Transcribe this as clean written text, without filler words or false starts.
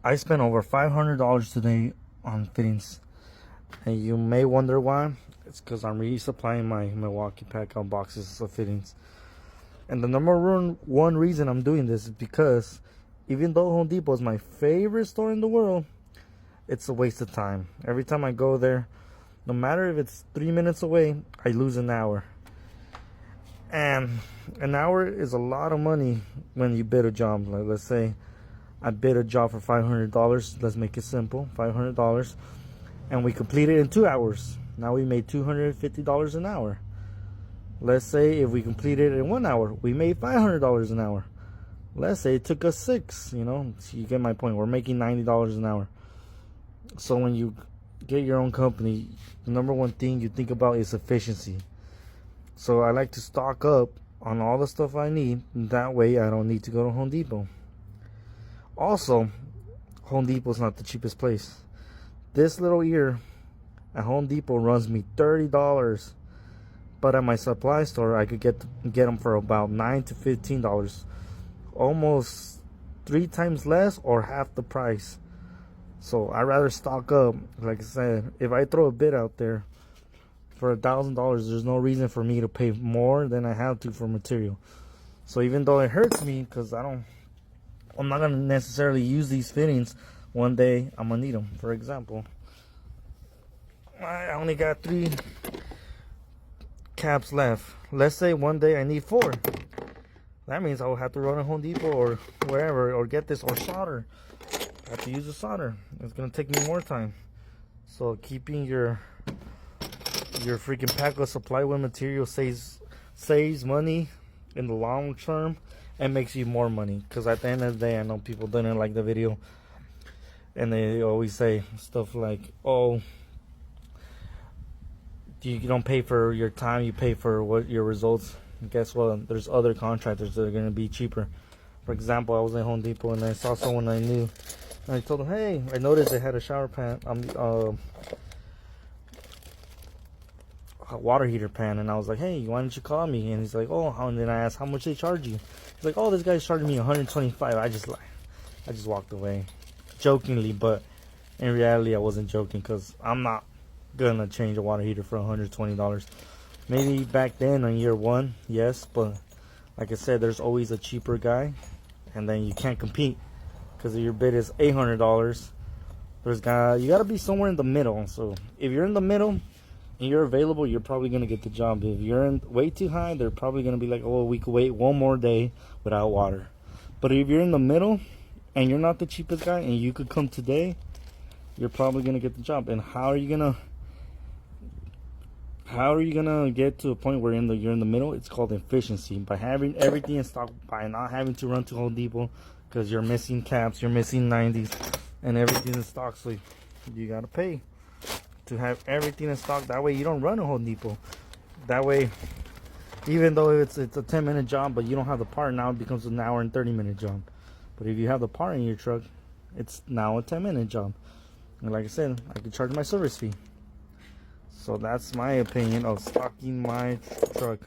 I spent over $500 today on fittings, and you may wonder why. It's because I'm resupplying my Milwaukee pack-out boxes of fittings. And the number one reason I'm doing this is because even though Home Depot is my favorite store in the world, it's a waste of time. Every time I go there, no matter if it's 3 minutes away, I lose an hour. And an hour is a lot of money when you bid a job. Like, let's say I bid a job for $500. Let's make it simple, $500, and we complete it in 2 hours. Now we made $250 an hour. Let's say if we completed it in 1 hour, we made $500 an hour. Let's say it took us 6. So you get my point. We're making $90 an hour. So when you get your own company, the number one thing you think about is efficiency. So I like to stock up on all the stuff I need. That way I don't need to go to Home Depot. Also, Home Depot is not the cheapest place. This little ear at Home Depot runs me $30, but at my supply store I could get them for about $9 to $15, almost 3 times less or half the price. So I rather stock up. Like I said, if I throw a bid out there for $1,000, there's no reason for me to pay more than I have to for material. So even though it hurts me, because I'm not gonna necessarily use these fittings, one day I'm gonna need them. For example, I only got 3 caps left. Let's say one day I need 4. That means I will have to run to Home Depot or wherever, or get this, or solder. I have to use a solder. It's gonna take me more time. So keeping your freaking pack of supply with material saves money in the long term and makes you more money. Because at the end of the day, I know people didn't like the video, and they always say stuff like, oh, you don't pay for your time, you pay for what your results. And guess what? There's other contractors that are going to be cheaper. For example, I was at Home Depot and I saw someone I knew, and I told them, hey, I noticed they had a shower pan, a water heater pan, and I was like, hey, why didn't you call me? And he's like, oh, and then I asked how much they charge you. He's like, oh, this guy's charging me $125. I just walked away jokingly, but in reality I wasn't joking, because I'm not gonna change a water heater for $120. Maybe back then on year 1, yes, but like I said, there's always a cheaper guy, and then you can't compete because if your bid is $800, you gotta be somewhere in the middle. So if you're in the middle and you're available, you're probably gonna get the job. If you're way too high, they're probably gonna be like, oh, we could wait one more day without water. But if you're in the middle and you're not the cheapest guy and you could come today, you're probably gonna get the job. And how are you gonna get to a point where you're in the middle? It's called efficiency. By having everything in stock, by not having to run to Home Depot because you're missing caps, you're missing 90s, and everything's in stock. So you gotta pay to have everything in stock. That way you don't run to Home Depot. That way, even though it's a 10-minute job, but you don't have the part, now it becomes an hour and 30-minute job. But if you have the part in your truck, it's now a 10-minute job. And like I said, I can charge my service fee. So that's my opinion of stocking my truck.